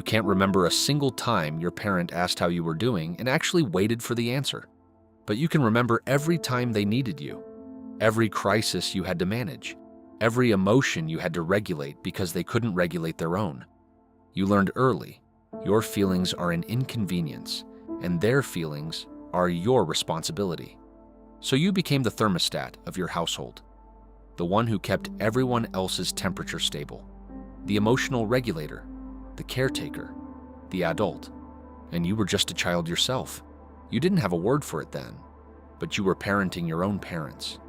can't remember a single time your parent asked how you were doing and actually waited for the answer. But you can remember every time they needed you, every crisis you had to manage, every emotion you had to regulate because they couldn't regulate their own. You learned early, your feelings are an inconvenience, and their feelings are your responsibility. So you became the thermostat of your household, the one who kept everyone else's temperature stable, the emotional regulator, the caretaker, the adult. And you were just a child yourself. You didn't have a word for it then, but you were parenting your own parents,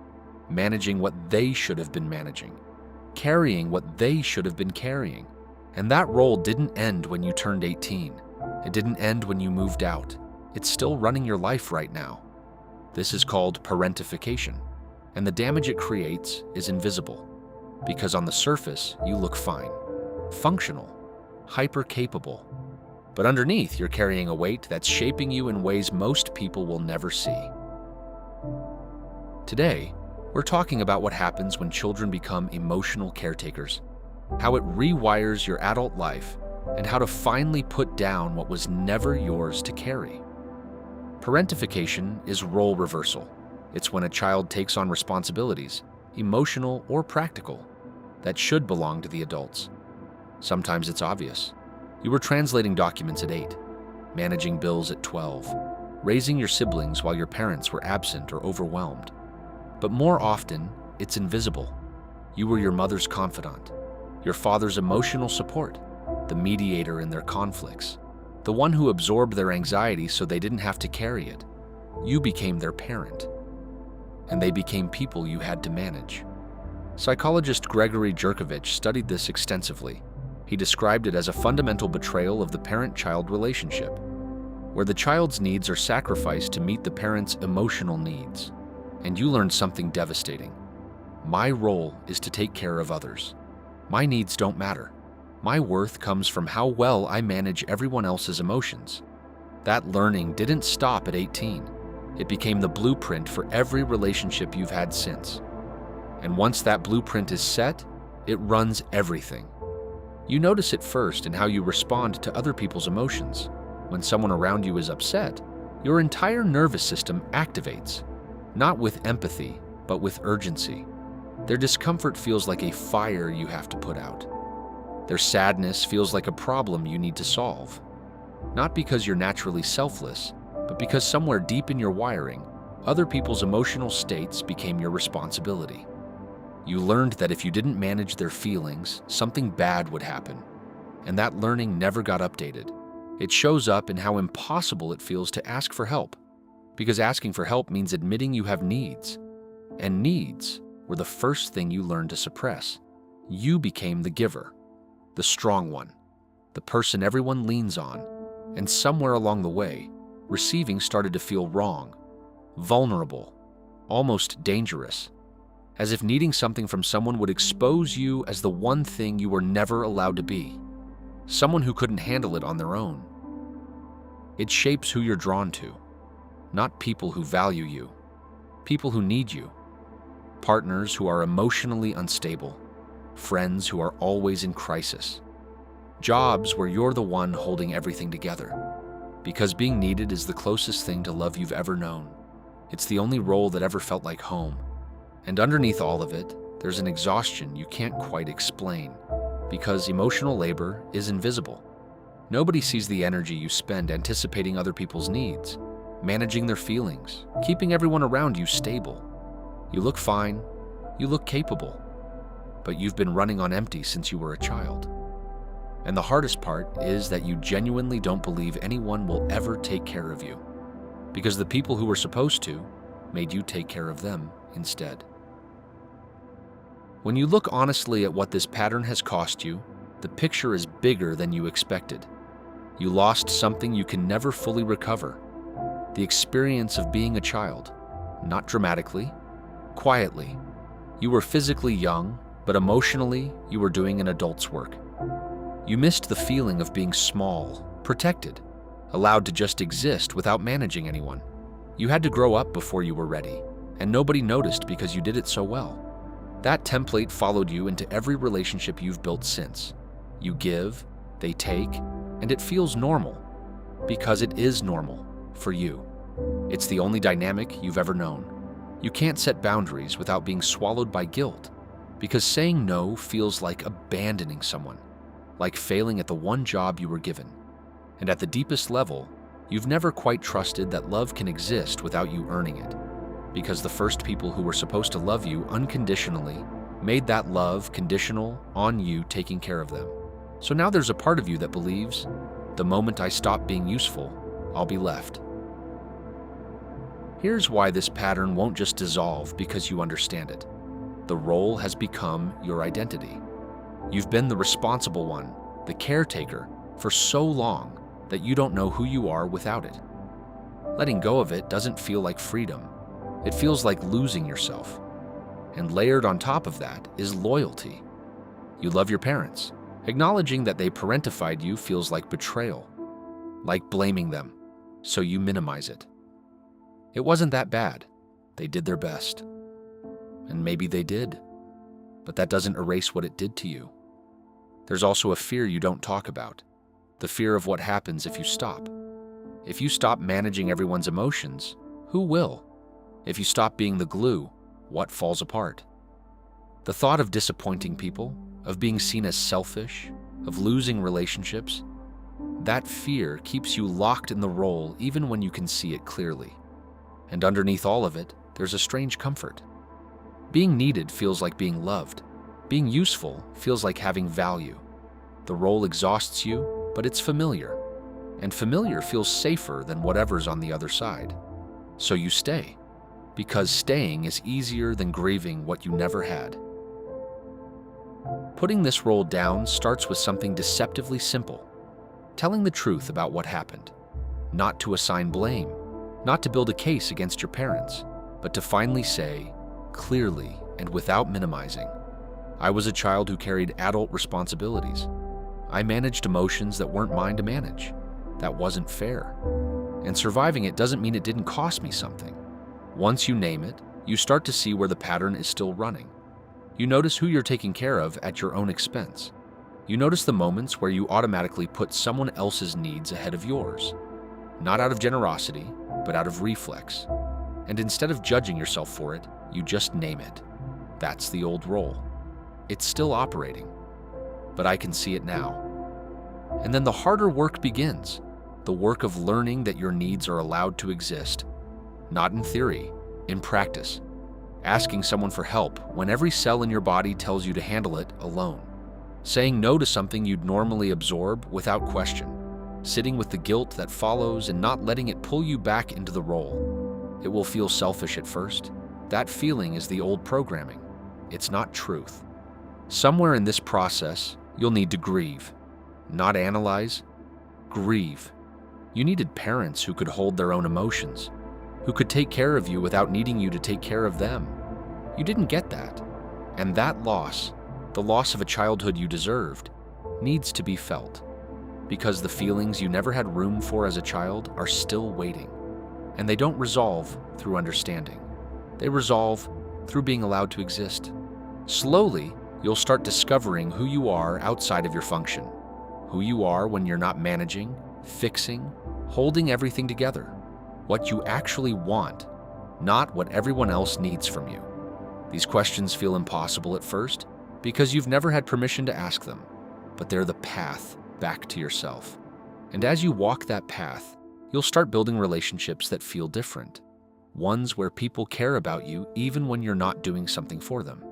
managing what they should have been managing, carrying what they should have been carrying. And that role didn't end when you turned 18. It didn't end when you moved out. It's still running your life right now. This is called parentification, and the damage it creates is invisible, because on the surface, you look fine, functional, hyper-capable. But underneath, you're carrying a weight that's shaping you in ways most people will never see. Today, we're talking about what happens when children become emotional caretakers, how it rewires your adult life, and how to finally put down what was never yours to carry. Parentification is role reversal. It's when a child takes on responsibilities, emotional or practical, that should belong to the adults. Sometimes it's obvious. You were translating documents at 8, managing bills at 12, raising your siblings while your parents were absent or overwhelmed. But more often, it's invisible. You were your mother's confidant, your father's emotional support, the mediator in their conflicts, the one who absorbed their anxiety so they didn't have to carry it. You became their parent, and they became people you had to manage. Psychologist Gregory Jerkovich studied this extensively. He described it as a fundamental betrayal of the parent-child relationship, where the child's needs are sacrificed to meet the parent's emotional needs. And you learned something devastating. My role is to take care of others. My needs don't matter. My worth comes from how well I manage everyone else's emotions. That learning didn't stop at 18. It became the blueprint for every relationship you've had since. And once that blueprint is set, it runs everything. You notice it first in how you respond to other people's emotions. When someone around you is upset, your entire nervous system activates, not with empathy, but with urgency. Their discomfort feels like a fire you have to put out. Their sadness feels like a problem you need to solve. Not because you're naturally selfless, but because somewhere deep in your wiring, other people's emotional states became your responsibility. You learned that if you didn't manage their feelings, something bad would happen. And that learning never got updated. It shows up in how impossible it feels to ask for help, because asking for help means admitting you have needs. And needs were the first thing you learned to suppress. You became the giver, the strong one, the person everyone leans on, and somewhere along the way, receiving started to feel wrong, vulnerable, almost dangerous, as if needing something from someone would expose you as the one thing you were never allowed to be, someone who couldn't handle it on their own. It shapes who you're drawn to, not people who value you, people who need you, partners who are emotionally unstable, friends who are always in crisis, jobs where you're the one holding everything together, because being needed is the closest thing to love you've ever known. It's the only role that ever felt like home. And underneath all of it, there's an exhaustion you can't quite explain, because emotional labor is invisible. Nobody sees the energy you spend anticipating other people's needs, managing their feelings, keeping everyone around you stable. You look fine, you look capable, but you've been running on empty since you were a child. And the hardest part is that you genuinely don't believe anyone will ever take care of you, because the people who were supposed to made you take care of them instead. When you look honestly at what this pattern has cost you, the picture is bigger than you expected. You lost something you can never fully recover, the experience of being a child, not dramatically, quietly. You were physically young, but emotionally, you were doing an adult's work. You missed the feeling of being small, protected, allowed to just exist without managing anyone. You had to grow up before you were ready, and nobody noticed because you did it so well. That template followed you into every relationship you've built since. You give, they take, And it feels normal, because it is normal for you. It's the only dynamic you've ever known. You can't set boundaries without being swallowed by guilt, because saying no feels like abandoning someone, like failing at the one job you were given. And at the deepest level, you've never quite trusted that love can exist without you earning it, because the first people who were supposed to love you unconditionally made that love conditional on you taking care of them. So now there's a part of you that believes, the moment I stop being useful, I'll be left. Here's why this pattern won't just dissolve because you understand it. The role has become your identity. You've been the responsible one, the caretaker, for so long that you don't know who you are without it. Letting go of it doesn't feel like freedom. It feels like losing yourself. And layered on top of that is loyalty. You love your parents. Acknowledging that they parentified you feels like betrayal, like blaming them, so you minimize it. It wasn't that bad. They did their best. And maybe they did, but that doesn't erase what it did to you. There's also a fear you don't talk about, the fear of what happens if you stop. If you stop managing everyone's emotions, who will? If you stop being the glue, what falls apart? The thought of disappointing people, of being seen as selfish, of losing relationships, that fear keeps you locked in the role even when you can see it clearly. And underneath all of it, there's a strange comfort. Being needed feels like being loved. Being useful feels like having value. The role exhausts you, but it's familiar. And familiar feels safer than whatever's on the other side. So you stay, because staying is easier than grieving what you never had. Putting this role down starts with something deceptively simple. Telling the truth about what happened. Not to assign blame, not to build a case against your parents, but to finally say, clearly and without minimizing, I was a child who carried adult responsibilities. I managed emotions that weren't mine to manage. That wasn't fair. And surviving it doesn't mean it didn't cost me something. Once you name it, you start to see where the pattern is still running. You notice who you're taking care of at your own expense. You notice the moments where you automatically put someone else's needs ahead of yours. Not out of generosity, but out of reflex. And instead of judging yourself for it, you just name it. That's the old role. It's still operating, but I can see it now. And then the harder work begins, the work of learning that your needs are allowed to exist. Not in theory, in practice. Asking someone for help when every cell in your body tells you to handle it alone. Saying no to something you'd normally absorb without question. Sitting with the guilt that follows and not letting it pull you back into the role. It will feel selfish at first. That feeling is the old programming. It's not truth. Somewhere in this process, you'll need to grieve. Not analyze, grieve. You needed parents who could hold their own emotions, who could take care of you without needing you to take care of them. You didn't get that. And that loss, the loss of a childhood you deserved, needs to be felt. Because the feelings you never had room for as a child are still waiting. And they don't resolve through understanding. They resolve through being allowed to exist. Slowly, you'll start discovering who you are outside of your function. Who you are when you're not managing, fixing, holding everything together. What you actually want, not what everyone else needs from you. These questions feel impossible at first because you've never had permission to ask them, but they're the path back to yourself. And as you walk that path, you'll start building relationships that feel different. Ones where people care about you even when you're not doing something for them.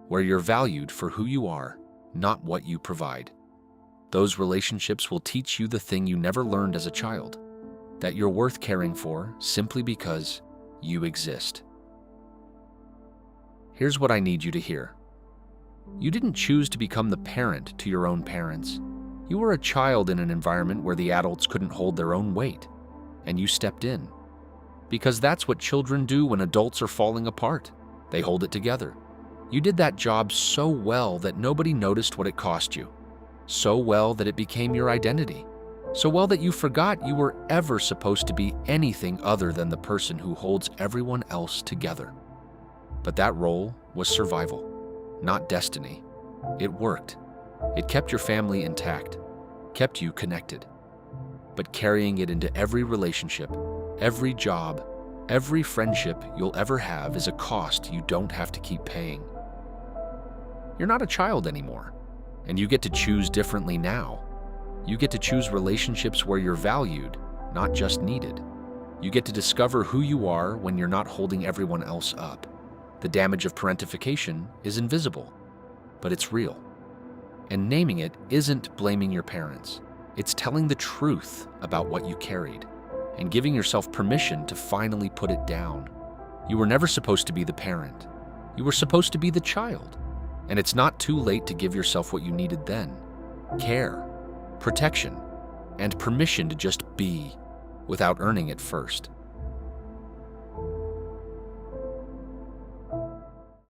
Where you're valued for who you are, not what you provide. Those relationships will teach you the thing you never learned as a child, that you're worth caring for simply because you exist. Here's what I need you to hear. You didn't choose to become the parent to your own parents. You were a child in an environment where the adults couldn't hold their own weight, and you stepped in. Because that's what children do when adults are falling apart. They hold it together. You did that job so well that nobody noticed what it cost you. So well that it became your identity. So well that you forgot you were ever supposed to be anything other than the person who holds everyone else together. But that role was survival, not destiny. It worked. It kept your family intact, kept you connected. But carrying it into every relationship, every job, every friendship you'll ever have is a cost you don't have to keep paying. You're not a child anymore, and you get to choose differently now. You get to choose relationships where you're valued, not just needed. You get to discover who you are when you're not holding everyone else up. The damage of parentification is invisible, but it's real. And naming it isn't blaming your parents. It's telling the truth about what you carried and giving yourself permission to finally put it down. You were never supposed to be the parent. You were supposed to be the child. And it's not too late to give yourself what you needed then: care, protection, and permission to just be without earning it first.